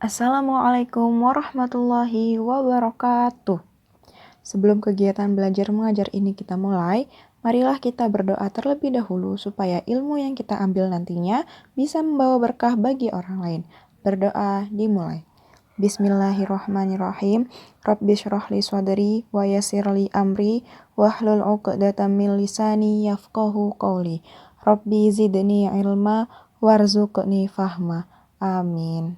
Assalamualaikum warahmatullahi wabarakatuh. Sebelum kegiatan belajar mengajar ini kita mulai, marilah kita berdoa terlebih dahulu supaya ilmu yang kita ambil nantinya bisa membawa berkah bagi orang lain. Berdoa dimulai. Bismillahirrahmanirrahim. Rabbi syrah li sadri wa yassir li amri wahlul 'uqdatam min lisani yafqahu qawli. Rabbi zidni ilma warzuqni fahma. Amin.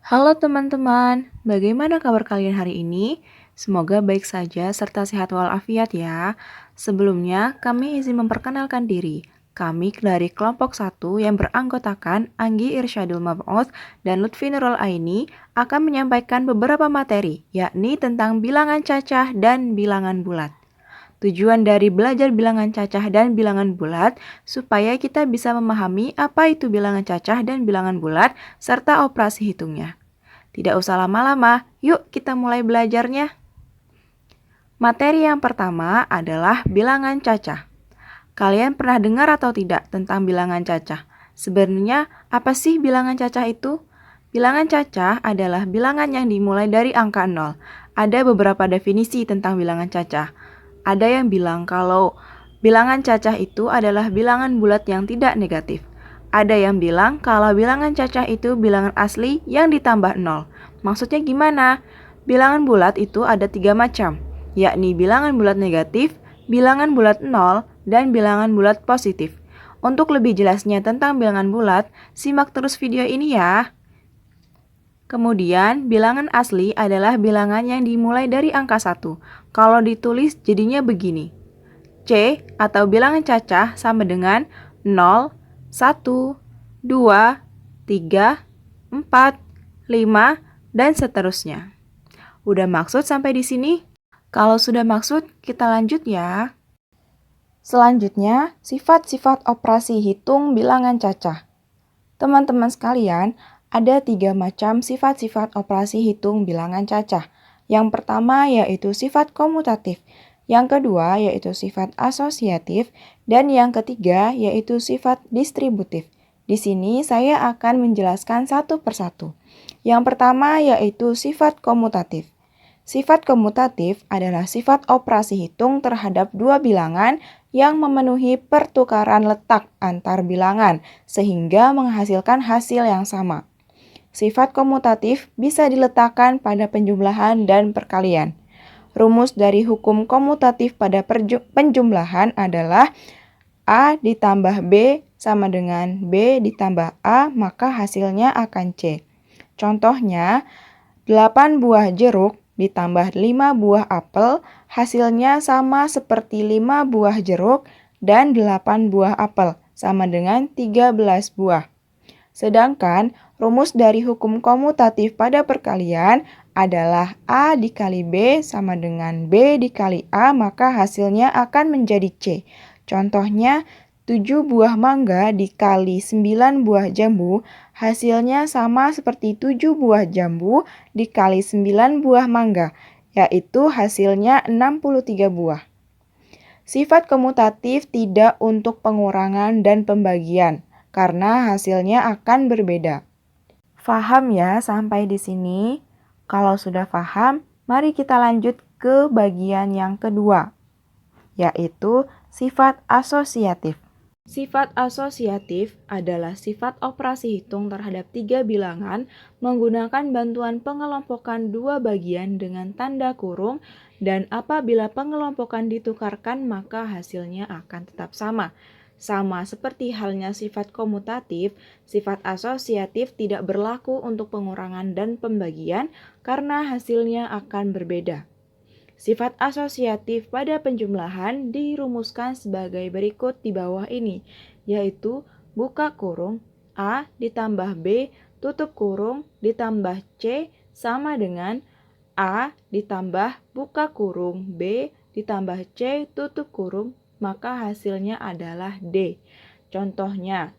Halo teman-teman, bagaimana kabar kalian hari ini? Semoga baik saja serta sehat walafiat ya. Sebelumnya, kami izin memperkenalkan diri. Kami dari kelompok 1 yang beranggotakan Anggi Irsyadul Mab'ud dan Lutfi Nurul Aini akan menyampaikan beberapa materi, yakni tentang bilangan cacah dan bilangan bulat. Tujuan dari belajar bilangan cacah dan bilangan bulat supaya kita bisa memahami apa itu bilangan cacah dan bilangan bulat serta operasi hitungnya. Tidak usah lama-lama, yuk kita mulai belajarnya. Materi yang pertama adalah bilangan cacah. Kalian pernah dengar atau tidak tentang bilangan cacah? Sebenarnya apa sih bilangan cacah itu? Bilangan cacah adalah bilangan yang dimulai dari angka 0. Ada beberapa definisi tentang bilangan cacah. Ada yang bilang kalau bilangan cacah itu adalah bilangan bulat yang tidak negatif. Ada yang bilang kalau bilangan cacah itu bilangan asli yang ditambah 0. Maksudnya gimana? Bilangan bulat itu ada 3 macam, yakni bilangan bulat negatif, bilangan bulat 0, dan bilangan bulat positif. Untuk lebih jelasnya tentang bilangan bulat, simak terus video ini ya. Kemudian, bilangan asli adalah bilangan yang dimulai dari angka 1. Kalau ditulis jadinya begini. C atau bilangan cacah sama dengan 0, 1, 2, 3, 4, 5, dan seterusnya. Udah maksud sampai di sini? Kalau sudah maksud, kita lanjut ya. Selanjutnya, sifat-sifat operasi hitung bilangan cacah. Teman-teman sekalian, ada 3 macam sifat-sifat operasi hitung bilangan cacah. Yang pertama yaitu sifat komutatif, yang kedua yaitu sifat asosiatif, dan yang ketiga yaitu sifat distributif. Di sini saya akan menjelaskan satu persatu. Yang pertama yaitu sifat komutatif. Sifat komutatif adalah sifat operasi hitung terhadap dua bilangan yang memenuhi pertukaran letak antar bilangan sehingga menghasilkan hasil yang sama. Sifat komutatif bisa diletakkan pada penjumlahan dan perkalian. Rumus dari hukum komutatif pada penjumlahan adalah A ditambah B sama dengan B ditambah A, maka hasilnya akan C. Contohnya, 8 buah jeruk ditambah 5 buah apel, hasilnya sama seperti 5 buah jeruk dan 8 buah apel, sama dengan 13 buah. Sedangkan rumus dari hukum komutatif pada perkalian adalah A dikali B sama dengan B dikali A, maka hasilnya akan menjadi C. Contohnya, 7 buah mangga dikali 9 buah jambu, hasilnya sama seperti 7 buah jambu dikali 9 buah mangga, yaitu hasilnya 63 buah. Sifat komutatif tidak untuk pengurangan dan pembagian, karena hasilnya akan berbeda. Faham ya sampai di sini? Kalau sudah paham, mari kita lanjut ke bagian yang kedua, yaitu sifat asosiatif. Sifat asosiatif adalah sifat operasi hitung terhadap 3 bilangan menggunakan bantuan pengelompokan dua bagian dengan tanda kurung, dan apabila pengelompokan ditukarkan maka hasilnya akan tetap sama. Sama seperti halnya sifat komutatif, sifat asosiatif tidak berlaku untuk pengurangan dan pembagian karena hasilnya akan berbeda. Sifat asosiatif pada penjumlahan dirumuskan sebagai berikut di bawah ini, yaitu buka kurung A ditambah B tutup kurung ditambah C sama dengan A ditambah buka kurung B ditambah C tutup kurung, maka hasilnya adalah D. Contohnya,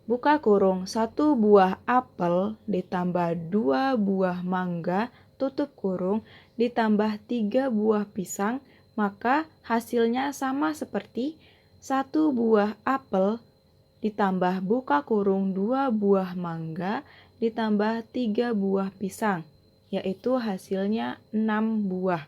buka kurung 1 buah apel ditambah 2 buah mangga tutup kurung ditambah 3 buah pisang, maka hasilnya sama seperti 1 buah apel ditambah buka kurung 2 buah mangga ditambah 3 buah pisang, yaitu hasilnya 6 buah.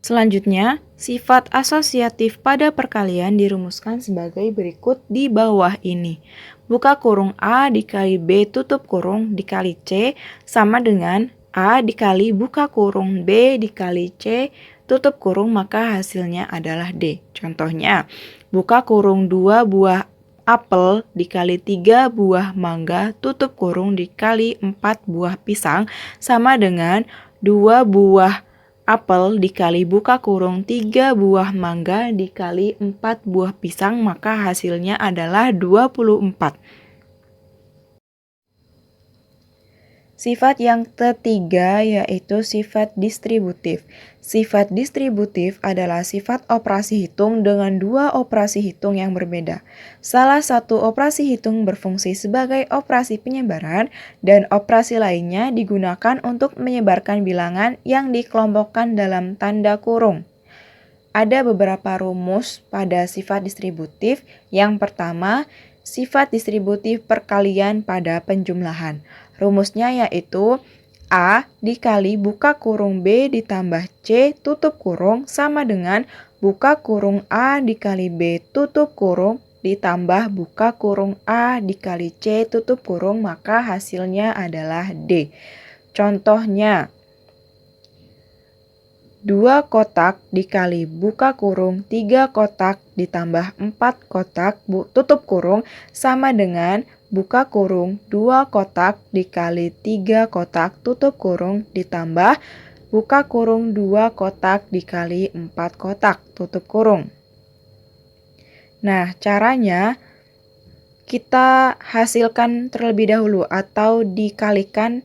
Selanjutnya, sifat asosiatif pada perkalian dirumuskan sebagai berikut di bawah ini. Buka kurung A dikali B tutup kurung dikali C sama dengan A dikali buka kurung B dikali C tutup kurung, maka hasilnya adalah D. Contohnya, buka kurung 2 buah apel dikali 3 buah mangga tutup kurung dikali 4 buah pisang sama dengan 2 buah apel dikali buka kurung 3 buah mangga dikali 4 buah pisang, maka hasilnya adalah 24. Sifat yang ketiga yaitu sifat distributif. Sifat distributif adalah sifat operasi hitung dengan dua operasi hitung yang berbeda. Salah satu operasi hitung berfungsi sebagai operasi penyebaran dan operasi lainnya digunakan untuk menyebarkan bilangan yang dikelompokkan dalam tanda kurung. Ada beberapa rumus pada sifat distributif. Yang pertama, sifat distributif perkalian pada penjumlahan. Rumusnya yaitu A dikali buka kurung B ditambah C tutup kurung sama dengan buka kurung A dikali B tutup kurung ditambah buka kurung A dikali C tutup kurung, maka hasilnya adalah D. Contohnya, 2 kotak dikali buka kurung 3 kotak ditambah 4 kotak tutup kurung sama dengan buka kurung 2 kotak dikali 3 kotak tutup kurung ditambah buka kurung 2 kotak dikali 4 kotak tutup kurung. Nah, caranya kita hasilkan terlebih dahulu atau dikalikan.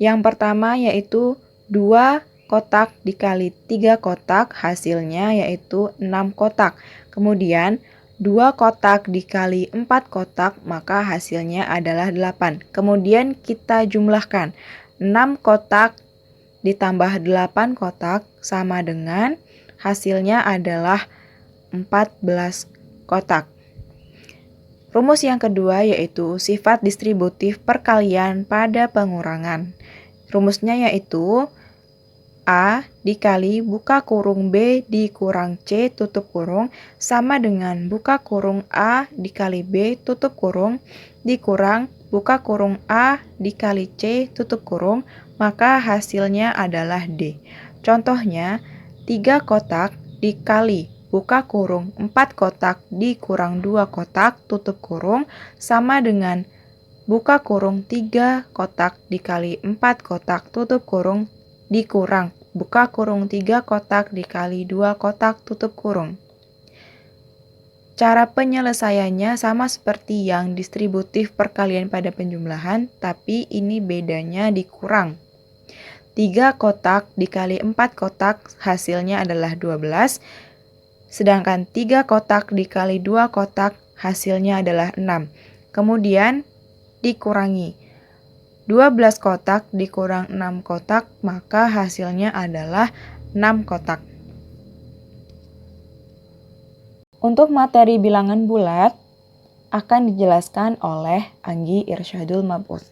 Yang pertama yaitu 2 kotak dikali 3 kotak, hasilnya yaitu 6 kotak. Kemudian 2 kotak dikali 4 kotak, maka hasilnya adalah 8. Kemudian kita jumlahkan 6 kotak ditambah 8 kotak sama dengan hasilnya adalah 14 kotak. Rumus yang kedua yaitu sifat distributif perkalian pada pengurangan. Rumusnya yaitu A dikali buka kurung B dikurang C tutup kurung sama dengan buka kurung A dikali B tutup kurung dikurang buka kurung A dikali C tutup kurung, maka hasilnya adalah D. Contohnya, 3 kotak dikali buka kurung 4 kotak dikurang 2 kotak tutup kurung sama dengan buka kurung 3 kotak dikali 4 kotak tutup kurung dikurang buka kurung 3 kotak dikali 2 kotak tutup kurung. Cara penyelesaiannya sama seperti yang distributif perkalian pada penjumlahan, tapi ini bedanya dikurang. 3 kotak dikali 4 kotak hasilnya adalah 12, sedangkan 3 kotak dikali 2 kotak hasilnya adalah 6. Kemudian dikurangi 12 kotak dikurang 6 kotak, maka hasilnya adalah 6 kotak. Untuk materi bilangan bulat akan dijelaskan oleh Anggi Irsyadul Mab'ud.